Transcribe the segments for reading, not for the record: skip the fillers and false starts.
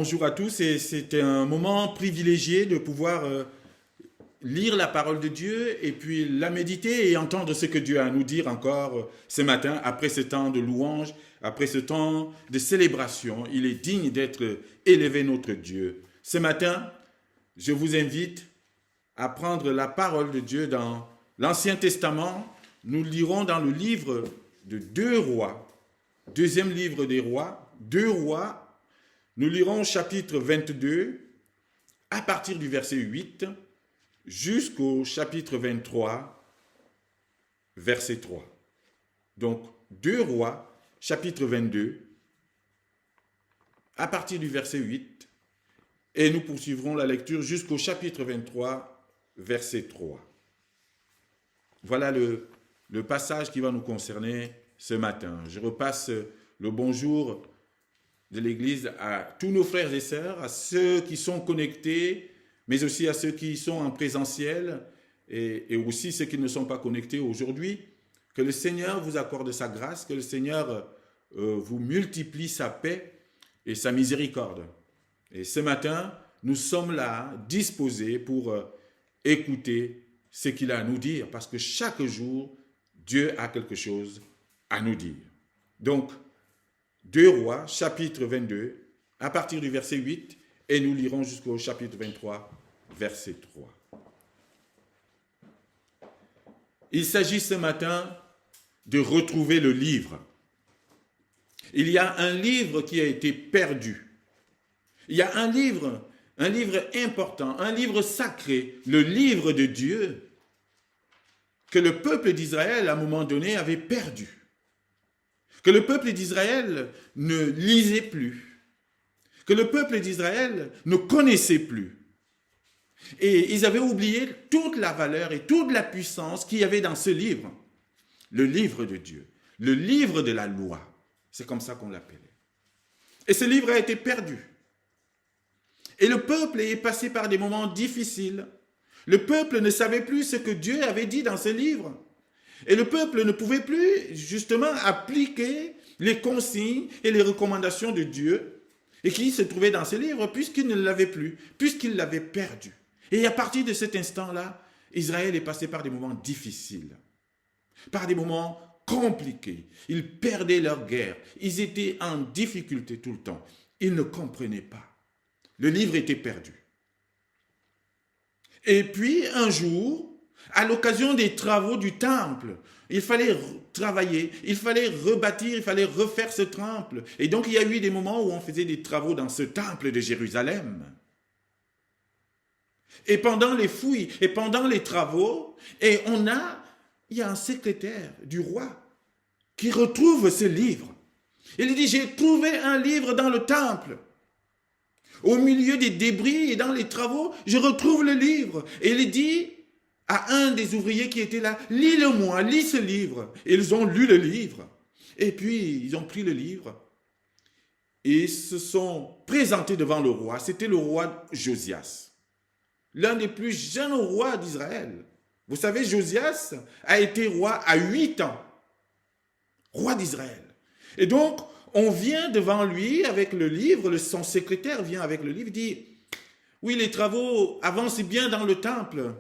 bonjour à tous, et c'était un moment privilégié de pouvoir lire la parole de Dieu et puis la méditer et entendre ce que Dieu a à nous dire encore ce matin, après ce temps de louange, après ce temps de célébration. Il est digne d'être élevé notre Dieu. Ce matin, je vous invite à prendre la parole de Dieu dans l'Ancien Testament. Nous lirons dans le livre de 2 Rois, deuxième livre des Rois, 2 Rois. Nous lirons chapitre 22 à partir du verset 8 jusqu'au chapitre 23, verset 3. Donc 2 Rois, chapitre 22, à partir du verset 8, et nous poursuivrons la lecture jusqu'au chapitre 23, verset 3. Voilà le passage qui va nous concerner ce matin. Je repasse le bonjour de l'Église à tous nos frères et sœurs, à ceux qui sont connectés, mais aussi à ceux qui sont en présentiel et aussi ceux qui ne sont pas connectés aujourd'hui. Que le Seigneur vous accorde sa grâce, que le Seigneur vous multiplie sa paix et sa miséricorde. Et ce matin, nous sommes là, disposés pour écouter ce qu'il a à nous dire, parce que chaque jour, Dieu a quelque chose à nous dire. Donc, 2 Rois, chapitre 22, à partir du verset 8, et nous lirons jusqu'au chapitre 23, verset 3. Il s'agit ce matin de retrouver le livre. Il y a un livre qui a été perdu. Il y a un livre important, un livre sacré, le livre de Dieu, que le peuple d'Israël, à un moment donné, avait perdu. Que le peuple d'Israël ne lisait plus, que le peuple d'Israël ne connaissait plus. Et ils avaient oublié toute la valeur et toute la puissance qu'il y avait dans ce livre, le livre de Dieu, le livre de la loi. C'est comme ça qu'on l'appelait. Et ce livre a été perdu. Et le peuple est passé par des moments difficiles. Le peuple ne savait plus ce que Dieu avait dit dans ce livre. Et le peuple ne pouvait plus, justement, appliquer les consignes et les recommandations de Dieu et qui se trouvaient dans ce livre puisqu'il ne l'avait plus, puisqu'il l'avait perdu. Et à partir de cet instant-là, Israël est passé par des moments difficiles, par des moments compliqués. Ils perdaient leur guerre. Ils étaient en difficulté tout le temps. Ils ne comprenaient pas. Le livre était perdu. Et puis, un jour, à l'occasion des travaux du temple, il fallait travailler, il fallait rebâtir, il fallait refaire ce temple. Et donc, il y a eu des moments où on faisait des travaux dans ce temple de Jérusalem. Et pendant les fouilles, et pendant les travaux, il y a un secrétaire du roi qui retrouve ce livre. Il dit, j'ai trouvé un livre dans le temple. Au milieu des débris et dans les travaux, je retrouve le livre. Et il dit à un des ouvriers qui était là, lis-le-moi, lis ce livre. Et ils ont lu le livre. Et puis, ils ont pris le livre et se sont présentés devant le roi. C'était le roi Josias, l'un des plus jeunes rois d'Israël. Vous savez, Josias a été roi à 8 ans, roi d'Israël. Et donc, on vient devant lui avec le livre, son secrétaire vient avec le livre, dit, oui, les travaux avancent bien dans le temple.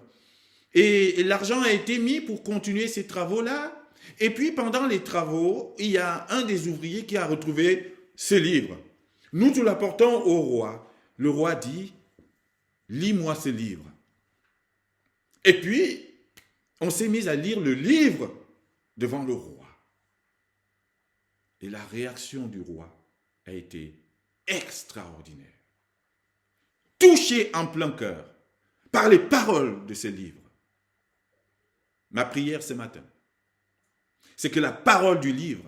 Et l'argent a été mis pour continuer ces travaux-là. Et puis, pendant les travaux, il y a un des ouvriers qui a retrouvé ce livre. Nous te l'apportons au roi. Le roi dit, lis-moi ce livre. Et puis, on s'est mis à lire le livre devant le roi. Et la réaction du roi a été extraordinaire. Touché en plein cœur par les paroles de ce livre. Ma prière ce matin, c'est que la parole du livre,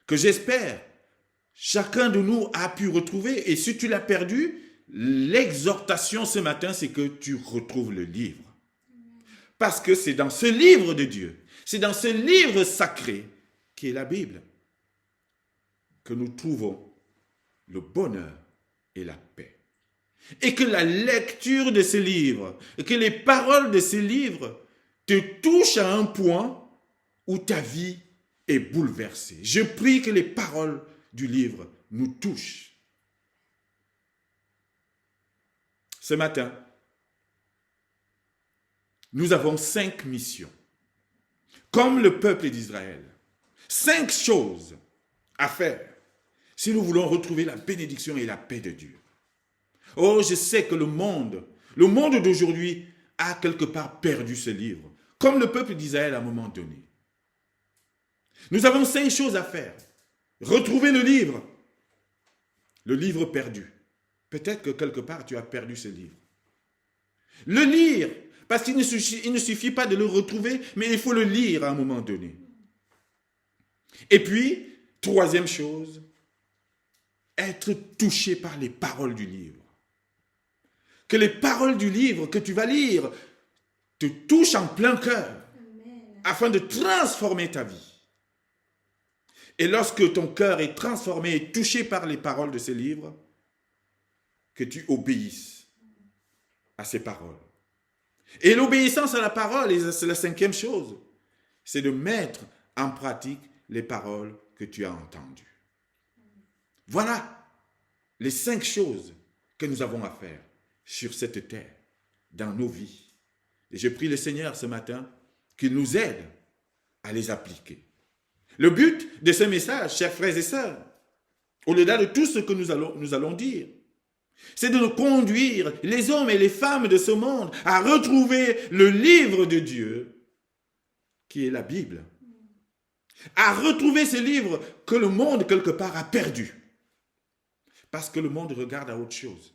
que j'espère chacun de nous a pu retrouver, et si tu l'as perdu, l'exhortation ce matin, c'est que tu retrouves le livre. Parce que c'est dans ce livre de Dieu, c'est dans ce livre sacré, qui est la Bible, que nous trouvons le bonheur et la paix. Et que la lecture de ce livre, et que les paroles de ce livre te touchent à un point où ta vie est bouleversée. Je prie que les paroles du livre nous touchent ce matin, nous avons 5 missions, comme le peuple d'Israël. 5 choses à faire si nous voulons retrouver la bénédiction et la paix de Dieu. Oh, je sais que le monde d'aujourd'hui a quelque part perdu ce livre, comme le peuple d'Israël à un moment donné. Nous avons 5 choses à faire. Retrouver le livre perdu. Peut-être que quelque part tu as perdu ce livre. Le lire, parce qu'il ne suffit pas de le retrouver, mais il faut le lire à un moment donné. Et puis, 3e chose, être touché par les paroles du livre. Que les paroles du livre que tu vas lire te touchent en plein cœur, afin de transformer ta vie. Et lorsque ton cœur est transformé et touché par les paroles de ces livres, que tu obéisses à ces paroles. Et l'obéissance à la parole, et c'est la 5e chose, c'est de mettre en pratique les paroles que tu as entendues. Voilà les 5 choses que nous avons à faire sur cette terre, dans nos vies. Et je prie le Seigneur ce matin qu'il nous aide à les appliquer. Le but de ce message, chers frères et sœurs, au-delà de tout ce que nous allons dire, c'est de nous conduire, les hommes et les femmes de ce monde, à retrouver le livre de Dieu, qui est la Bible. À retrouver ce livre que le monde, quelque part, a perdu. Parce que le monde regarde à autre chose.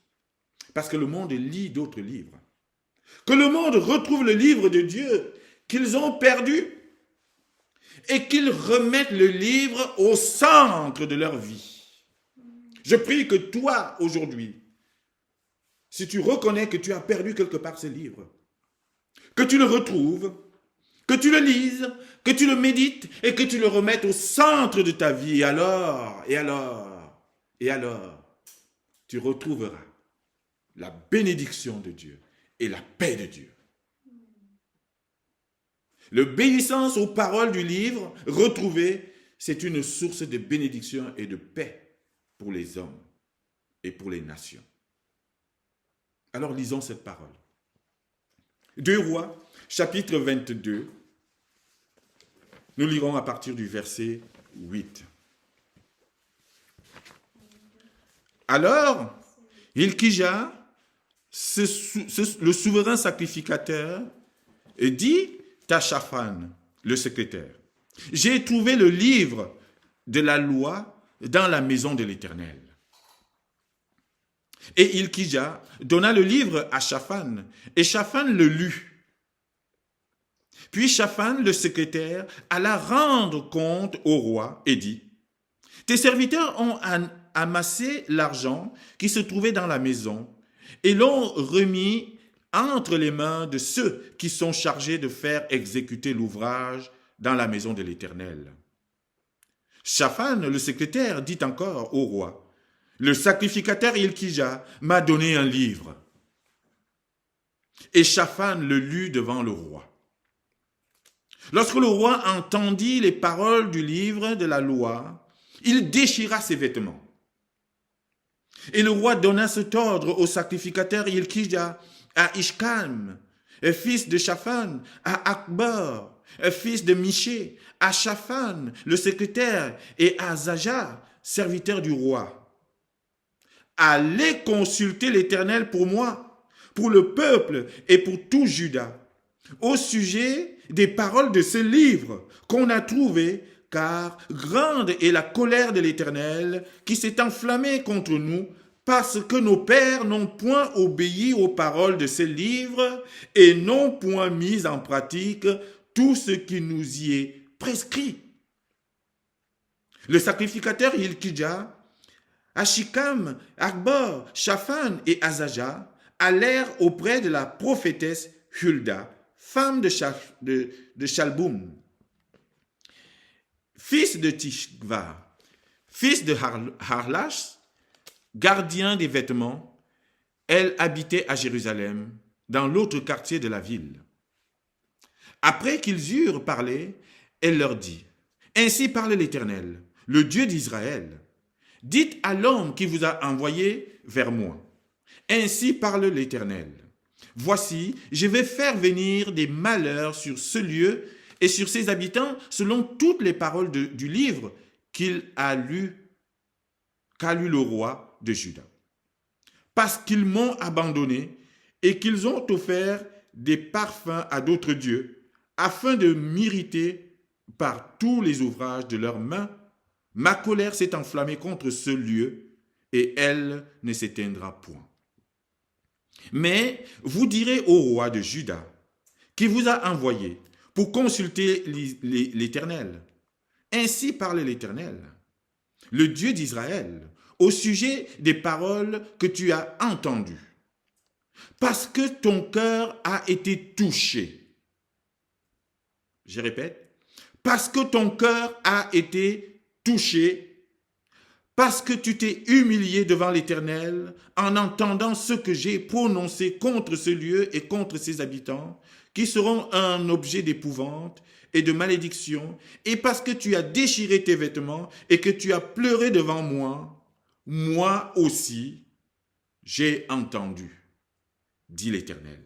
Parce que le monde lit d'autres livres. Que le monde retrouve le livre de Dieu qu'ils ont perdu et qu'ils remettent le livre au centre de leur vie. Je prie que toi, aujourd'hui, si tu reconnais que tu as perdu quelque part ce livre, que tu le retrouves, que tu le lises, que tu le médites et que tu le remettes au centre de ta vie. Et alors, tu retrouveras la bénédiction de Dieu et la paix de Dieu. L'obéissance aux paroles du livre retrouvées, c'est une source de bénédiction et de paix pour les hommes et pour les nations. Alors lisons cette parole. 2 Rois, chapitre 22. Nous lirons à partir du verset 8. Alors, Hilkija, le souverain sacrificateur, dit à Shaphan, le secrétaire, « J'ai trouvé le livre de la loi dans la maison de l'Éternel. » Et Hilkija donna le livre à Shaphan, et Shaphan le lut. Puis Shaphan, le secrétaire, alla rendre compte au roi et dit, « Tes serviteurs ont amassé l'argent qui se trouvait dans la maison et l'ont remis entre les mains de ceux qui sont chargés de faire exécuter l'ouvrage dans la maison de l'Éternel. » Shaphan, le secrétaire, dit encore au roi, « Le sacrificateur Hilkija m'a donné un livre. » Et Shaphan le lut devant le roi. Lorsque le roi entendit les paroles du livre de la loi, il déchira ses vêtements. Et le roi donna cet ordre au sacrificateur Hilkija, à Ishkam, fils de Shaphan, à Akbor, fils de Miché, à Shaphan, le secrétaire, et à Zaja, serviteur du roi. Allez consulter l'Éternel pour moi, pour le peuple et pour tout Juda, au sujet des paroles de ce livre qu'on a trouvé, car grande est la colère de l'Éternel qui s'est enflammée contre nous, parce que nos pères n'ont point obéi aux paroles de ce livre et n'ont point mis en pratique tout ce qui nous y est prescrit. Le sacrificateur Hilkija, Ashikam, Akbor, Shaphan et Azaja allèrent auprès de la prophétesse Hulda, femme de Shalboum, fils de Tishva, fils de Harlash, gardien des vêtements. Elle habitait à Jérusalem, dans l'autre quartier de la ville. Après qu'ils eurent parlé, elle leur dit, « Ainsi parle l'Éternel, le Dieu d'Israël. Dites à l'homme qui vous a envoyé vers moi, Ainsi parle l'Éternel. Voici, je vais faire venir des malheurs sur ce lieu et sur ses habitants selon toutes les paroles du livre qu'a lu le roi de Juda. Parce qu'ils m'ont abandonné et qu'ils ont offert des parfums à d'autres dieux, afin de m'irriter par tous les ouvrages de leurs mains, ma colère s'est enflammée contre ce lieu et elle ne s'éteindra point. Mais vous direz au roi de Juda, qui vous a envoyé pour consulter l'Éternel. Ainsi parle l'Éternel, le Dieu d'Israël, au sujet des paroles que tu as entendues. Parce que ton cœur a été touché. Je répète, parce que ton cœur a été touché, parce que tu t'es humilié devant l'Éternel en entendant ce que j'ai prononcé contre ce lieu et contre ses habitants, qui seront un objet d'épouvante et de malédiction, et parce que tu as déchiré tes vêtements et que tu as pleuré devant moi, moi aussi, j'ai entendu, dit l'Éternel.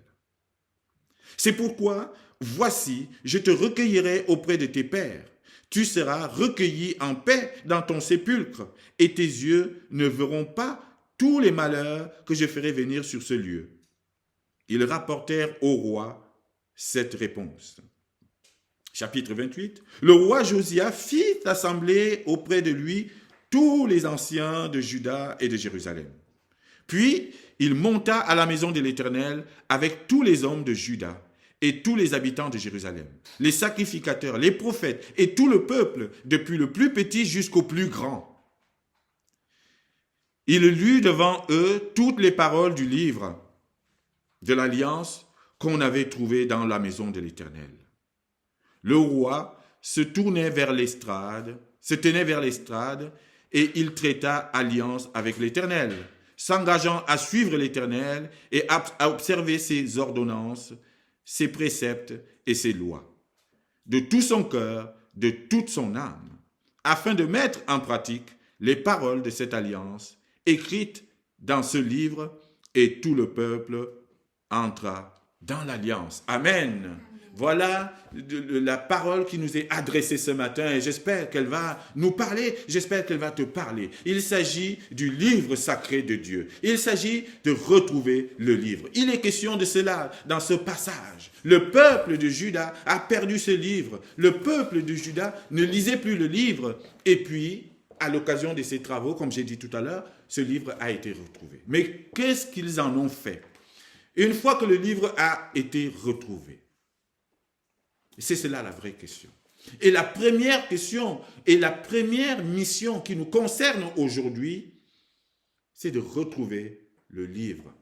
C'est pourquoi, voici, je te recueillerai auprès de tes pères. Tu seras recueilli en paix dans ton sépulcre, et tes yeux ne verront pas tous les malheurs que je ferai venir sur ce lieu. Ils rapportèrent au roi cette réponse. Chapitre 28. Le roi Josia fit assembler auprès de lui tous les anciens de Juda et de Jérusalem. Puis il monta à la maison de l'Éternel avec tous les hommes de Juda et tous les habitants de Jérusalem, les sacrificateurs, les prophètes et tout le peuple, depuis le plus petit jusqu'au plus grand. Il lut devant eux toutes les paroles du livre de l'alliance qu'on avait trouvé dans la maison de l'Éternel. Le roi se tenait vers l'estrade et il traita alliance avec l'Éternel, s'engageant à suivre l'Éternel et à observer ses ordonnances, ses préceptes et ses lois, de tout son cœur, de toute son âme, afin de mettre en pratique les paroles de cette alliance écrites dans ce livre, et tout le peuple entra dans l'alliance. Amen. Voilà la parole qui nous est adressée ce matin et j'espère qu'elle va nous parler, j'espère qu'elle va te parler. Il s'agit du livre sacré de Dieu. Il s'agit de retrouver le livre. Il est question de cela dans ce passage. Le peuple de Juda a perdu ce livre. Le peuple de Juda ne lisait plus le livre. Et puis, à l'occasion de ces travaux, comme j'ai dit tout à l'heure, ce livre a été retrouvé. Mais qu'est-ce qu'ils en ont fait? Une fois que le livre a été retrouvé, c'est cela la vraie question. Et la première question et la première mission qui nous concerne aujourd'hui, c'est de retrouver le livre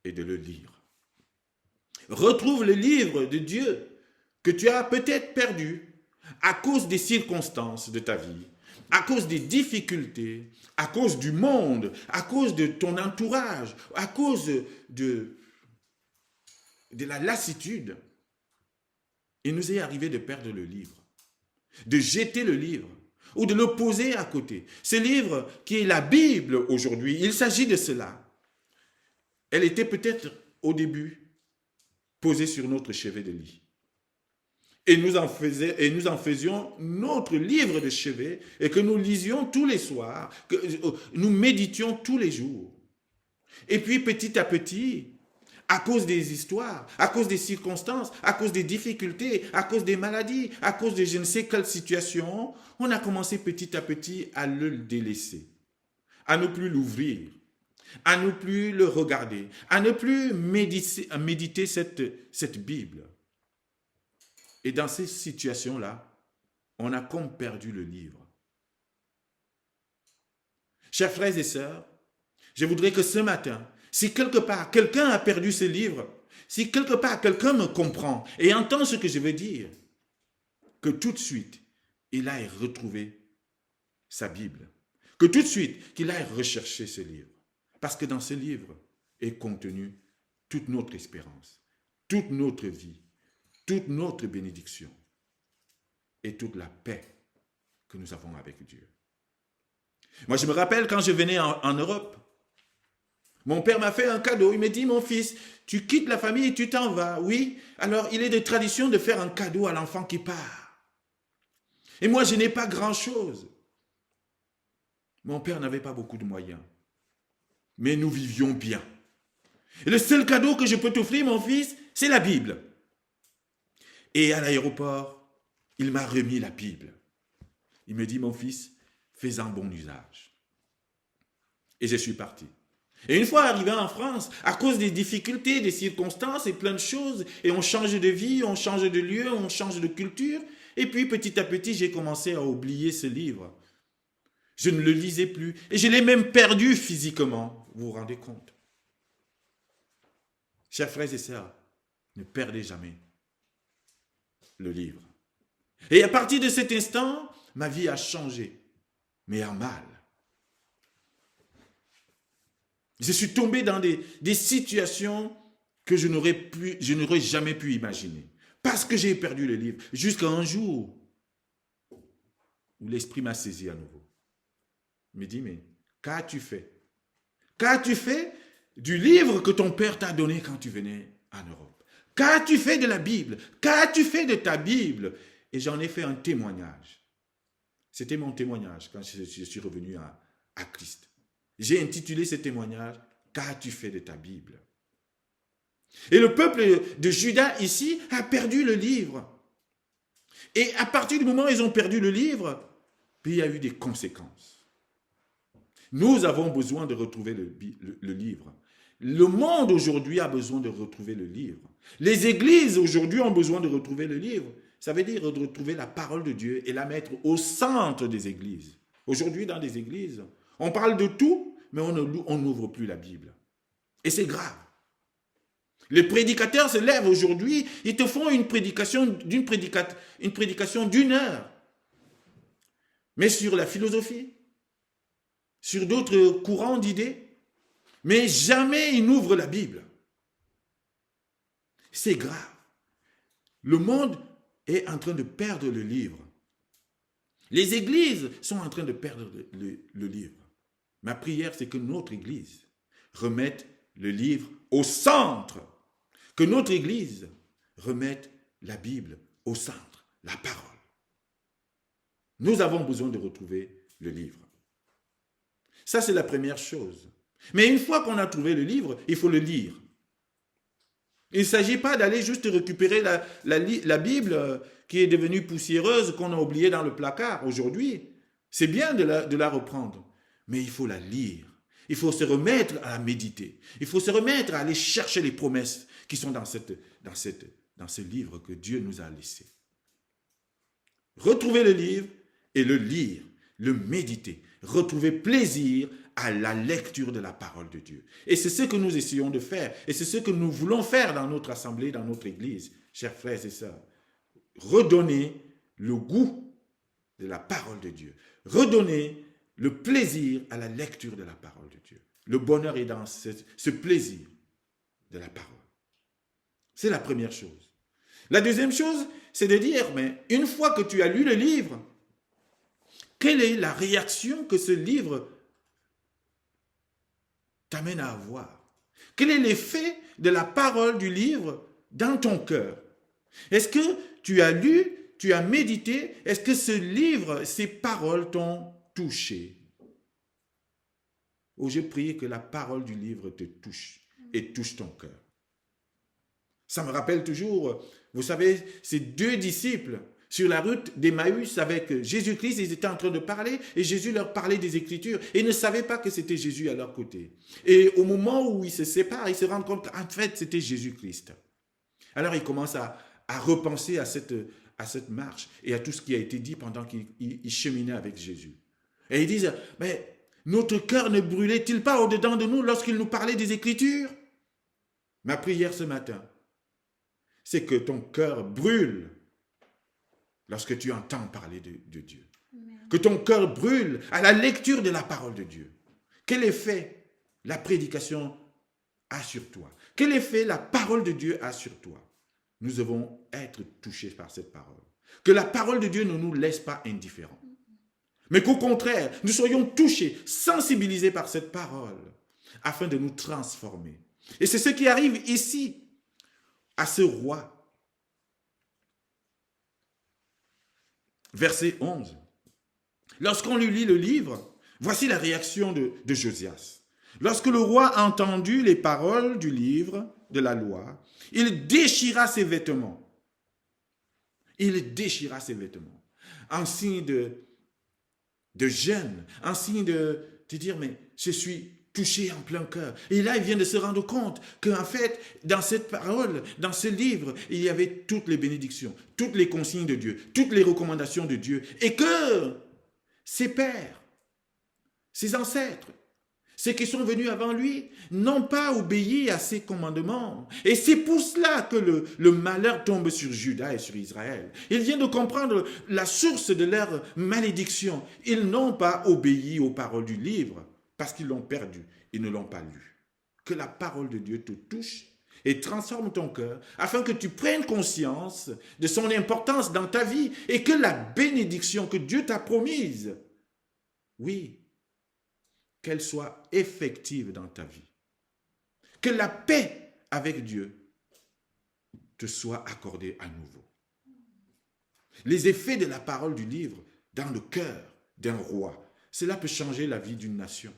et de le lire. Retrouve le livre de Dieu que tu as peut-être perdu à cause des circonstances de ta vie, à cause des difficultés, à cause du monde, à cause de ton entourage, à cause de la lassitude. Il nous est arrivé de perdre le livre, de jeter le livre ou de le poser à côté. Ce livre qui est la Bible aujourd'hui, il s'agit de cela. Elle était peut-être au début posée sur notre chevet de lit. Et nous en faisions notre livre de chevet et que nous lisions tous les soirs, que nous méditions tous les jours. Et puis petit à petit, à cause des histoires, à cause des circonstances, à cause des difficultés, à cause des maladies, à cause de je ne sais quelle situation, on a commencé petit à petit à le délaisser, à ne plus l'ouvrir, à ne plus le regarder, à ne plus méditer cette Bible. Et dans ces situations-là, on a comme perdu le livre. Chers frères et sœurs, je voudrais que ce matin, si quelque part quelqu'un a perdu ce livre, si quelque part quelqu'un me comprend et entend ce que je veux dire, que tout de suite, il aille retrouver sa Bible. Que tout de suite, qu'il aille rechercher ce livre. Parce que dans ce livre est contenue toute notre espérance, toute notre vie, toute notre bénédiction et toute la paix que nous avons avec Dieu. Moi, je me rappelle quand je venais en Europe, Mon père m'a fait un cadeau. Il me dit, mon fils, tu quittes la famille et tu t'en vas. Oui, alors il est de tradition de faire un cadeau à l'enfant qui part. Et moi, je n'ai pas grand-chose. Mon père n'avait pas beaucoup de moyens. Mais nous vivions bien. Et le seul cadeau que je peux t'offrir, mon fils, c'est la Bible. Et à l'aéroport, il m'a remis la Bible. Il me dit, mon fils, fais-en bon usage. Et je suis parti. Et une fois arrivé en France, à cause des difficultés, des circonstances et plein de choses, et on change de vie, on change de lieu, on change de culture, et puis petit à petit, j'ai commencé à oublier ce livre. Je ne le lisais plus, et je l'ai même perdu physiquement. Vous vous rendez compte? Chers frères et sœurs, ne perdez jamais le livre. Et à partir de cet instant, ma vie a changé, mais en mal. Je suis tombé dans des situations que je n'aurais jamais pu imaginer. Parce que j'ai perdu le livre. Jusqu'à un jour où l'esprit m'a saisi à nouveau. Il me dit, mais qu'as-tu fait? Qu'as-tu fait du livre que ton père t'a donné quand tu venais en Europe? Qu'as-tu fait de la Bible? Qu'as-tu fait de ta Bible? Et j'en ai fait un témoignage. C'était mon témoignage quand je suis revenu à Christ. J'ai intitulé ce témoignage « Qu'as-tu fait de ta Bible ?» Et le peuple de Juda ici a perdu le livre. Et à partir du moment où ils ont perdu le livre, puis il y a eu des conséquences. Nous avons besoin de retrouver le livre. Le monde aujourd'hui a besoin de retrouver le livre. Les églises aujourd'hui ont besoin de retrouver le livre. Ça veut dire de retrouver la parole de Dieu et la mettre au centre des églises. Aujourd'hui, dans les églises, on parle de tout, mais on n'ouvre plus la Bible. Et c'est grave. Les prédicateurs se lèvent aujourd'hui, ils te font une prédication d'une heure. Mais sur la philosophie, sur d'autres courants d'idées, mais jamais ils n'ouvrent la Bible. C'est grave. Le monde est en train de perdre le livre. Les églises sont en train de perdre le livre. Ma prière, c'est que notre Église remette le livre au centre. Que notre Église remette la Bible au centre, la parole. Nous avons besoin de retrouver le livre. Ça, c'est la première chose. Mais une fois qu'on a trouvé le livre, il faut le lire. Il ne s'agit pas d'aller juste récupérer la Bible qui est devenue poussiéreuse, qu'on a oubliée dans le placard aujourd'hui. C'est bien de la reprendre. Mais il faut la lire. Il faut se remettre à la méditer. Il faut se remettre à aller chercher les promesses qui sont dans ce livre que Dieu nous a laissé. Retrouver le livre et le lire, le méditer. Retrouver plaisir à la lecture de la parole de Dieu. Et c'est ce que nous essayons de faire. Et c'est ce que nous voulons faire dans notre assemblée, dans notre église, chers frères et sœurs. Redonner le goût de la parole de Dieu. Redonner le plaisir à la lecture de la parole de Dieu. Le bonheur est dans ce plaisir de la parole. C'est la première chose. La deuxième chose, c'est de dire, mais une fois que tu as lu le livre, quelle est la réaction que ce livre t'amène à avoir? Quel est l'effet de la parole du livre dans ton cœur? Est-ce que tu as lu, tu as médité, est-ce que ce livre, ces paroles t'ont touché? Oh, je prie que la parole du livre te touche et touche ton cœur. Ça me rappelle toujours, vous savez, ces deux disciples sur la route d'Emmaüs avec Jésus-Christ, ils étaient en train de parler et Jésus leur parlait des Écritures et ils ne savaient pas que c'était Jésus à leur côté. Et au moment où ils se séparent, ils se rendent compte qu'en fait, c'était Jésus-Christ. Alors ils commencent à repenser à cette marche et à tout ce qui a été dit pendant qu'ils cheminaient avec Jésus. Et ils disent, mais notre cœur ne brûlait-il pas au-dedans de nous lorsqu'il nous parlait des Écritures? Ma prière ce matin, c'est que ton cœur brûle lorsque tu entends parler de Dieu. Amen. Que ton cœur brûle à la lecture de la parole de Dieu. Quel effet la prédication a sur toi? Quel effet la parole de Dieu a sur toi? Nous devons être touchés par cette parole. Que la parole de Dieu ne nous laisse pas indifférents. Mais qu'au contraire, nous soyons touchés, sensibilisés par cette parole. afin de nous transformer. Et c'est ce qui arrive ici, à ce roi. Verset 11. Lorsqu'on lui lit le livre, voici la réaction de Josias. Lorsque le roi a entendu les paroles du livre de la loi, il déchira ses vêtements. Il déchira ses vêtements. En signe de gêne, en signe de dire, mais je suis touché en plein cœur. Et là, il vient de se rendre compte qu'en fait, dans cette parole, dans ce livre, il y avait toutes les bénédictions, toutes les consignes de Dieu, toutes les recommandations de Dieu. Et que ses pères, ses ancêtres, ceux qui sont venus avant lui, n'ont pas obéi à ses commandements. Et c'est pour cela que le malheur tombe sur Juda et sur Israël. Il vient de comprendre la source de leur malédiction. Ils n'ont pas obéi aux paroles du livre parce qu'ils l'ont perdu. Ils ne l'ont pas lu. Que la parole de Dieu te touche et transforme ton cœur afin que tu prennes conscience de son importance dans ta vie et que la bénédiction que Dieu t'a promise, oui, qu'elle soit effective dans ta vie. Que la paix avec Dieu te soit accordée à nouveau. Les effets de la parole du livre dans le cœur d'un roi, cela peut changer la vie d'une nation.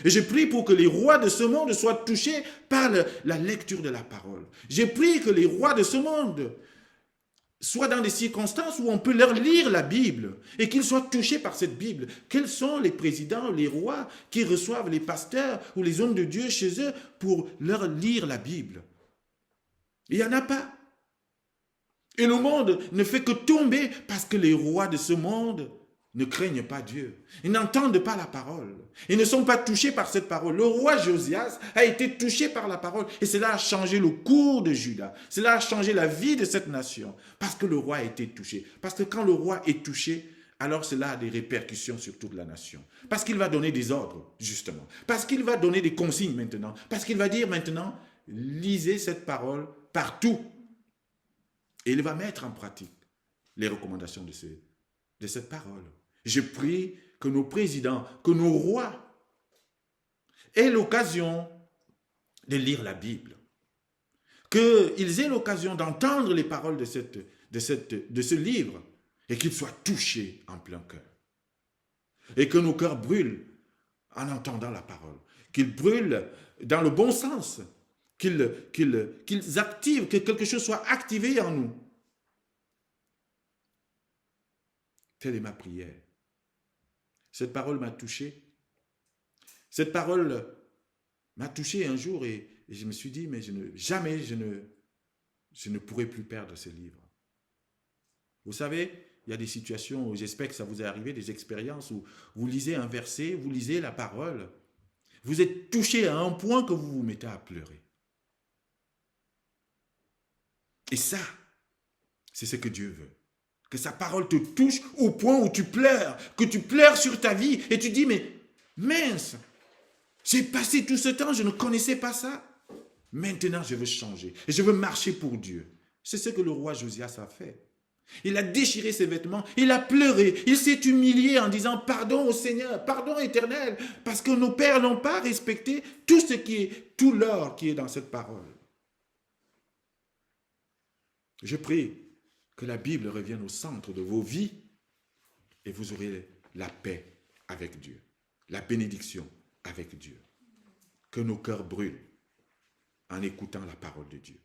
Et je prie pour que les rois de ce monde soient touchés par la lecture de la parole. Je prie que les rois de ce monde soient dans des circonstances où on peut leur lire la Bible et qu'ils soient touchés par cette Bible. Quels sont les présidents, les rois qui reçoivent les pasteurs ou les hommes de Dieu chez eux pour leur lire la Bible? Il n'y en a pas. Et le monde ne fait que tomber parce que les rois de ce monde ne craignent pas Dieu. Ils n'entendent pas la parole. Ils ne sont pas touchés par cette parole. Le roi Josias a été touché par la parole et cela a changé le cours de Juda. Cela a changé la vie de cette nation parce que le roi a été touché. Parce que quand le roi est touché, alors cela a des répercussions sur toute la nation. Parce qu'il va donner des ordres, justement. Parce qu'il va donner des consignes maintenant. Parce qu'il va dire maintenant, lisez cette parole partout. Et il va mettre en pratique les recommandations de cette parole. Je prie que nos présidents, que nos rois aient l'occasion de lire la Bible, qu'ils aient l'occasion d'entendre les paroles de ce livre et qu'ils soient touchés en plein cœur. Et que nos cœurs brûlent en entendant la parole, qu'ils brûlent dans le bon sens, qu'ils activent, que quelque chose soit activé en nous. Telle est ma prière. Cette parole m'a touché. Cette parole m'a touché un jour et je me suis dit, mais jamais je ne pourrai plus perdre ce livre. Vous savez, il y a des situations où j'espère que ça vous est arrivé, des expériences où vous lisez un verset, vous lisez la parole, vous êtes touché à un point que vous vous mettez à pleurer. Et ça, c'est ce que Dieu veut. Que sa parole te touche au point où tu pleures, que tu pleures sur ta vie et tu dis, mais mince, j'ai passé tout ce temps, je ne connaissais pas ça. Maintenant, je veux changer et je veux marcher pour Dieu. C'est ce que le roi Josias a fait. Il a déchiré ses vêtements, il a pleuré, il s'est humilié en disant pardon au Seigneur, pardon éternel, parce que nos pères n'ont pas respecté tout l'or qui est dans cette parole. Je prie que la Bible revienne au centre de vos vies et vous aurez la paix avec Dieu, la bénédiction avec Dieu. Que nos cœurs brûlent en écoutant la parole de Dieu.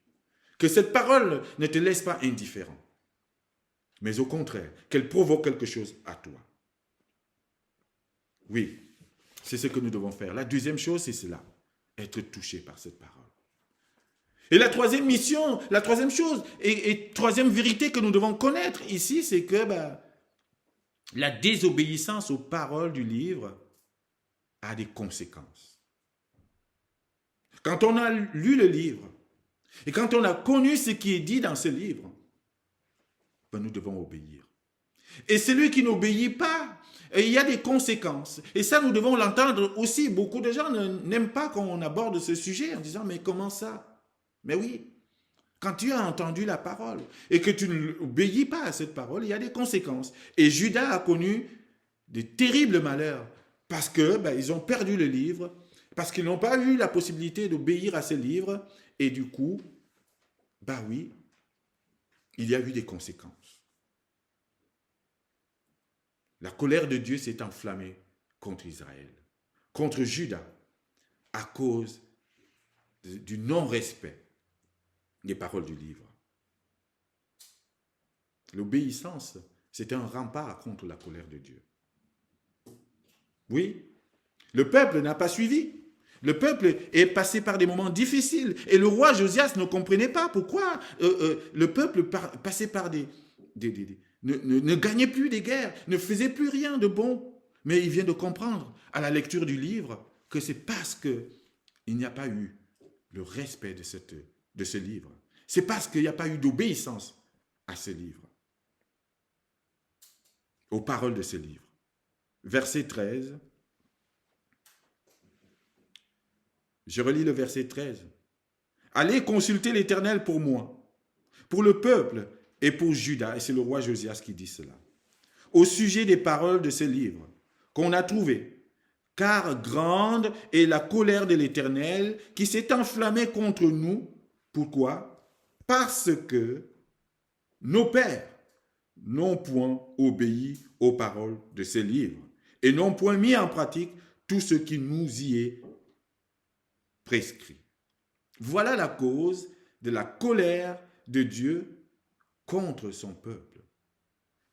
Que cette parole ne te laisse pas indifférent, mais au contraire, qu'elle provoque quelque chose à toi. Oui, c'est ce que nous devons faire. La deuxième chose, c'est cela, être touché par cette parole. Et la troisième mission, la troisième chose, et troisième vérité que nous devons connaître ici, c'est que la désobéissance aux paroles du livre a des conséquences. Quand on a lu le livre, et quand on a connu ce qui est dit dans ce livre, nous devons obéir. Et celui qui n'obéit pas, il y a des conséquences. Et ça, nous devons l'entendre aussi. Beaucoup de gens n'aiment pas quand on aborde ce sujet en disant, mais comment ça ? Mais oui, quand tu as entendu la parole et que tu n'obéis pas à cette parole, il y a des conséquences. Et Juda a connu de terribles malheurs parce que ils ont perdu le livre, Parce qu'ils n'ont pas eu la possibilité d'obéir à ce livre. Et du coup, bah oui, il y a eu des conséquences. La colère de Dieu s'est enflammée contre Israël, contre Juda, à cause du non-respect des paroles du livre. L'obéissance, c'est un rempart contre la colère de Dieu. Oui, le peuple n'a pas suivi. Le peuple est passé par des moments difficiles. Et le roi Josias ne comprenait pas pourquoi le peuple passait par ne gagnait plus des guerres, ne faisait plus rien de bon. Mais il vient de comprendre à la lecture du livre que c'est parce qu'il n'y a pas eu le respect de ce livre. C'est parce qu'il n'y a pas eu d'obéissance à ce livre, aux paroles de ce livre. Verset 13. Je relis le verset 13. Allez consulter l'Éternel pour moi, pour le peuple et pour Juda. Et c'est le roi Josias qui dit cela. Au sujet des paroles de ce livre qu'on a trouvé, car grande est la colère de l'Éternel qui s'est enflammée contre nous. Pourquoi? Parce que nos pères n'ont point obéi aux paroles de ce livre et n'ont point mis en pratique tout ce qui nous y est prescrit. Voilà la cause de la colère de Dieu contre son peuple.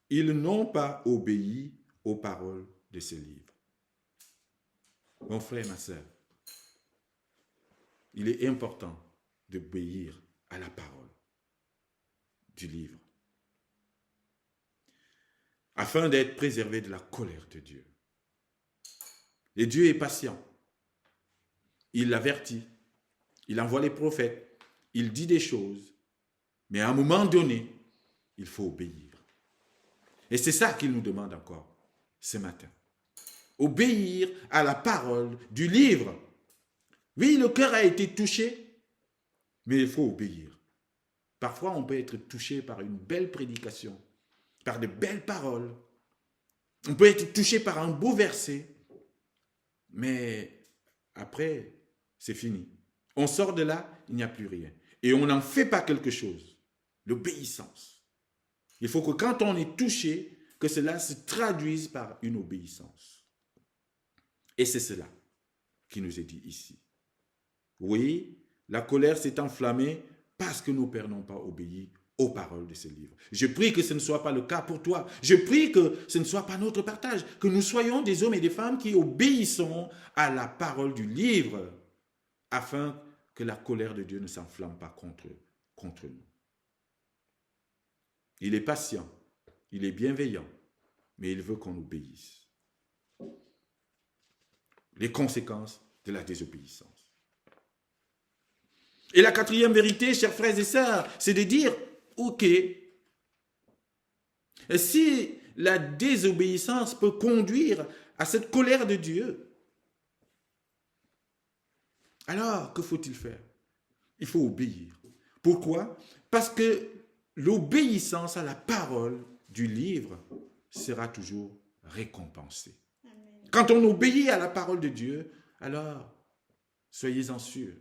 Ils n'ont pas obéi aux paroles de ce livre. Mon frère, ma sœur, il est important d'obéir à la parole du livre afin d'être préservé de la colère de Dieu. Et Dieu est patient. Il l'avertit, il envoie les prophètes, il dit des choses, mais à un moment donné, il faut obéir. Et c'est ça qu'il nous demande encore ce matin. Obéir à la parole du livre. Oui, le cœur a été touché, mais il faut obéir. Parfois, on peut être touché par une belle prédication, par de belles paroles. On peut être touché par un beau verset, mais après, c'est fini. On sort de là, il n'y a plus rien. Et on n'en fait pas quelque chose. L'obéissance. Il faut que quand on est touché, que cela se traduise par une obéissance. Et c'est cela qui nous est dit ici. Oui, la colère s'est enflammée parce que nos pères n'ont pas obéi aux paroles de ce livre. Je prie que ce ne soit pas le cas pour toi. Je prie que ce ne soit pas notre partage, que nous soyons des hommes et des femmes qui obéissons à la parole du livre afin que la colère de Dieu ne s'enflamme pas contre nous. Il est patient, il est bienveillant, mais il veut qu'on obéisse. Les conséquences de la désobéissance. Et la quatrième vérité, chers frères et sœurs, c'est de dire, ok, si la désobéissance peut conduire à cette colère de Dieu, alors que faut-il faire? Il faut obéir. Pourquoi? Parce que l'obéissance à la parole du livre sera toujours récompensée. Quand on obéit à la parole de Dieu, alors soyez-en sûrs,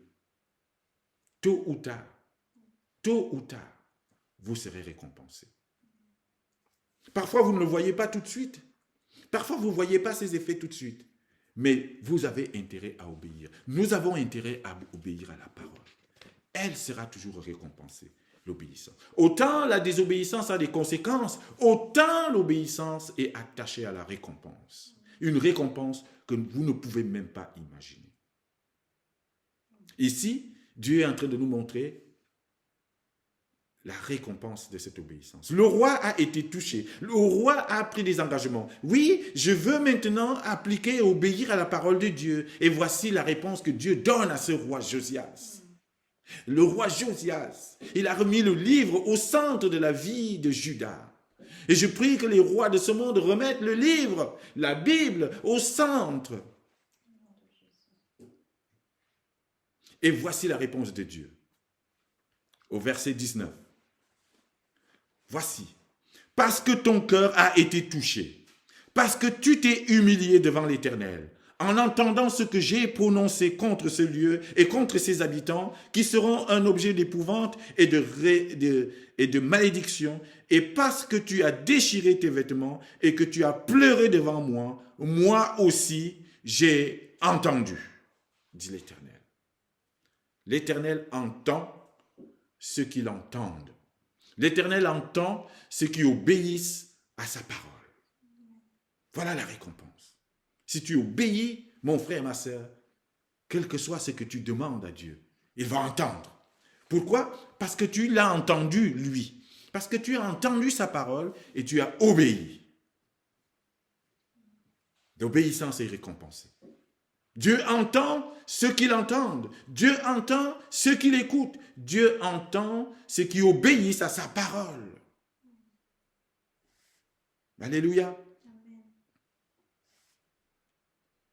tôt ou tard, vous serez récompensés. Parfois, vous ne le voyez pas tout de suite. Parfois, vous ne voyez pas ses effets tout de suite. Mais vous avez intérêt à obéir. Nous avons intérêt à obéir à la parole. Elle sera toujours récompensée, l'obéissance. Autant la désobéissance a des conséquences, autant l'obéissance est attachée à la récompense. Une récompense que vous ne pouvez même pas imaginer. Ici, Dieu est en train de nous montrer la récompense de cette obéissance. Le roi a été touché. Le roi a pris des engagements. Oui, je veux maintenant appliquer et obéir à la parole de Dieu. Et voici la réponse que Dieu donne à ce roi Josias. Le roi Josias, il a remis le livre au centre de la vie de Juda. Et je prie que les rois de ce monde remettent le livre, la Bible, au centre. Et voici la réponse de Dieu. Au verset 19. Voici. Parce que ton cœur a été touché, parce que tu t'es humilié devant l'Éternel, en entendant ce que j'ai prononcé contre ce lieu et contre ses habitants, qui seront un objet d'épouvante et de malédiction, et parce que tu as déchiré tes vêtements et que tu as pleuré devant moi, moi aussi j'ai entendu, dit l'Éternel. L'Éternel entend ceux qui l'entendent. L'Éternel entend ceux qui obéissent à sa parole. Voilà la récompense. Si tu obéis, mon frère, ma sœur, quel que soit ce que tu demandes à Dieu, il va entendre. Pourquoi? Parce que tu l'as entendu, lui. Parce que tu as entendu sa parole et tu as obéi. L'obéissance est récompensée. Dieu entend ceux qui l'entendent. Dieu entend ceux qui l'écoutent. Dieu entend ceux qui obéissent à sa parole. Alléluia.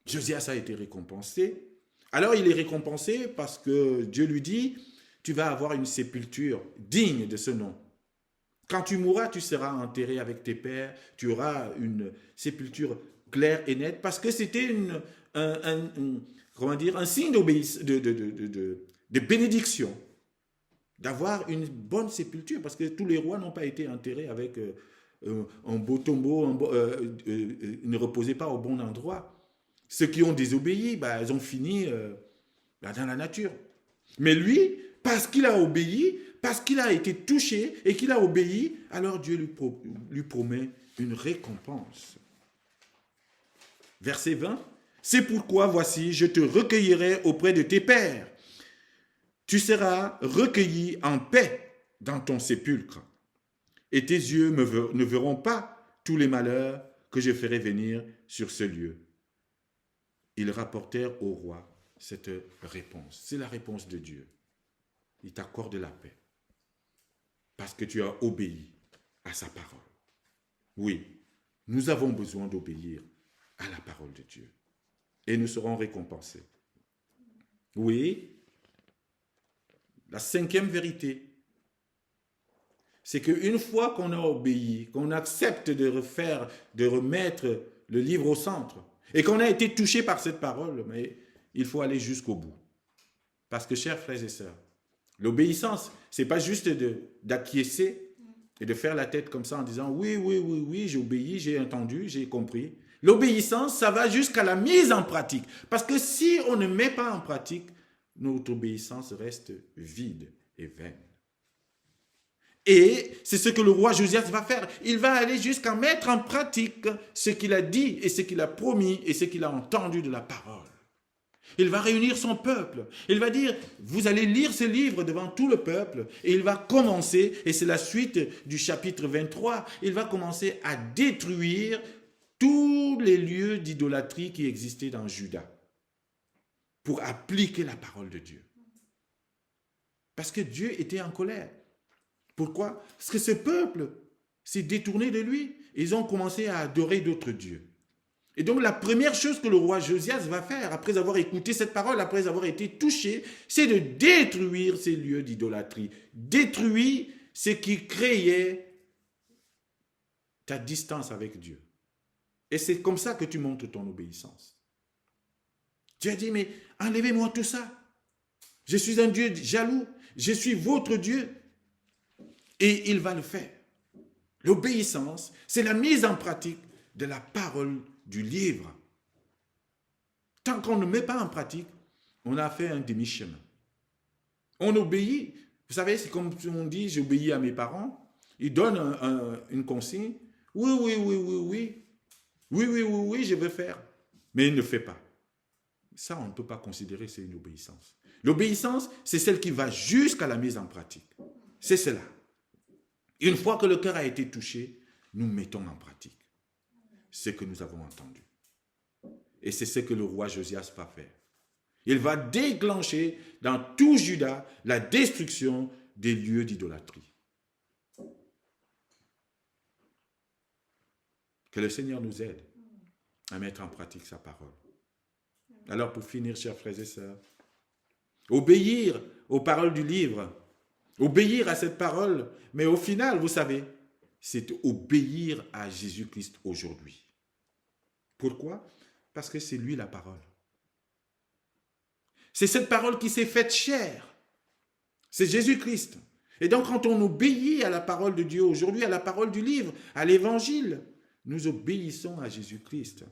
Josias a été récompensé. Alors il est récompensé parce que Dieu lui dit, tu vas avoir une sépulture digne de ce nom. Quand tu mourras, tu seras enterré avec tes pères, tu auras une sépulture claire et nette, parce que c'était un signe d'obéissance, de bénédiction, d'avoir une bonne sépulture, parce que tous les rois n'ont pas été enterrés avec un beau tombeau, ils ne reposaient pas au bon endroit. Ceux qui ont désobéi, ils ont fini dans la nature. Mais lui, parce qu'il a obéi, parce qu'il a été touché et qu'il a obéi, alors Dieu lui promet une récompense. Verset 20. C'est pourquoi, voici, je te recueillerai auprès de tes pères. Tu seras recueilli en paix dans ton sépulcre. Et tes yeux ne verront pas tous les malheurs que je ferai venir sur ce lieu. Ils rapportèrent au roi cette réponse. C'est la réponse de Dieu. Il t'accorde la paix. Parce que tu as obéi à sa parole. Oui, nous avons besoin d'obéir à la parole de Dieu. Et nous serons récompensés. Oui, la cinquième vérité, c'est qu'une fois qu'on a obéi, qu'on accepte de remettre le livre au centre, et qu'on a été touché par cette parole, mais il faut aller jusqu'au bout. Parce que, chers frères et sœurs, l'obéissance, ce n'est pas juste d'acquiescer et de faire la tête comme ça en disant « oui, j'ai obéi, j'ai entendu, j'ai compris ». L'obéissance, ça va jusqu'à la mise en pratique. Parce que si on ne met pas en pratique, notre obéissance reste vide et vaine. Et c'est ce que le roi Josias va faire. Il va aller jusqu'à mettre en pratique ce qu'il a dit et ce qu'il a promis et ce qu'il a entendu de la parole. Il va réunir son peuple. Il va dire, vous allez lire ce livre devant tout le peuple. Et il va commencer, et c'est la suite du chapitre 23, il va commencer à détruire tous les lieux d'idolâtrie qui existaient dans Juda pour appliquer la parole de Dieu. Parce que Dieu était en colère. Pourquoi? Parce que ce peuple s'est détourné de lui. Ils ont commencé à adorer d'autres dieux. Et donc la première chose que le roi Josias va faire, après avoir écouté cette parole, après avoir été touché, c'est de détruire ces lieux d'idolâtrie. Détruire ce qui créait ta distance avec Dieu. Et c'est comme ça que tu montres ton obéissance. Dieu a dit, mais enlevez-moi tout ça. Je suis un Dieu jaloux. Je suis votre Dieu. Et il va le faire. L'obéissance, c'est la mise en pratique de la parole du livre. Tant qu'on ne met pas en pratique, on a fait un demi-chemin. On obéit. Vous savez, c'est comme on dit, j'obéis à mes parents. Ils donnent une consigne. Oui, je vais faire. Mais il ne fait pas. Ça, on ne peut pas considérer que c'est une obéissance. L'obéissance, c'est celle qui va jusqu'à la mise en pratique. C'est cela. Une fois que le cœur a été touché, nous mettons en pratique ce que nous avons entendu. Et c'est ce que le roi Josias va faire. Il va déclencher dans tout Juda la destruction des lieux d'idolâtrie. Que le Seigneur nous aide à mettre en pratique sa parole. Alors pour finir, chers frères et sœurs, obéir aux paroles du livre, obéir à cette parole, mais au final, vous savez, c'est obéir à Jésus-Christ aujourd'hui. Pourquoi? Parce que c'est lui la parole. C'est cette parole qui s'est faite chair. C'est Jésus-Christ. Et donc quand on obéit à la parole de Dieu aujourd'hui, à la parole du livre, à l'évangile, nous obéissons à Jésus-Christ.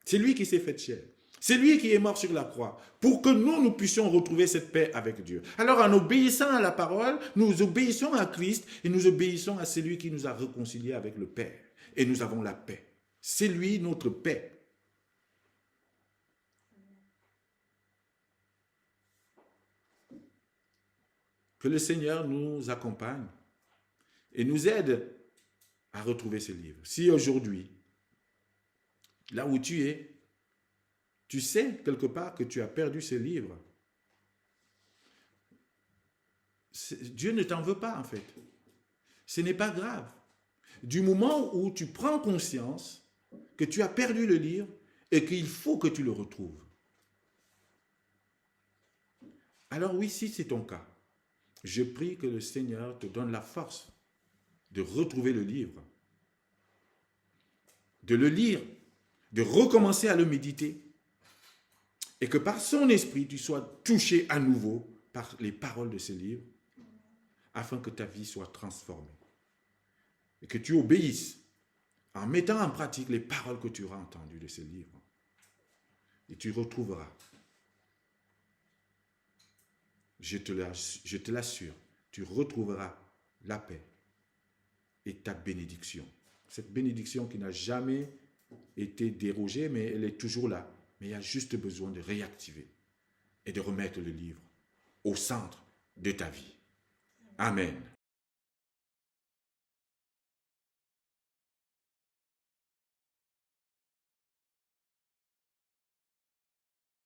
C'est lui qui s'est fait chair. C'est lui qui est mort sur la croix pour que nous puissions retrouver cette paix avec Dieu. Alors en obéissant à la parole, nous obéissons à Christ et nous obéissons à celui qui nous a réconciliés avec le Père. Et nous avons la paix. C'est lui notre paix. Que le Seigneur nous accompagne et nous aide à retrouver ce livre. Si aujourd'hui, là où tu es, tu sais quelque part que tu as perdu ce livre, Dieu ne t'en veut pas en fait. Ce n'est pas grave. Du moment où tu prends conscience que tu as perdu le livre et qu'il faut que tu le retrouves. Alors oui, si c'est ton cas, je prie que le Seigneur te donne la force de retrouver le livre, de le lire, de recommencer à le méditer, et que par son esprit, tu sois touché à nouveau par les paroles de ce livre, afin que ta vie soit transformée, et que tu obéisses en mettant en pratique les paroles que tu auras entendues de ce livre. Et tu retrouveras, je te l'assure, tu retrouveras la paix et ta bénédiction. Cette bénédiction qui n'a jamais été dérogée, mais elle est toujours là. Mais il y a juste besoin de réactiver et de remettre le livre au centre de ta vie. Amen.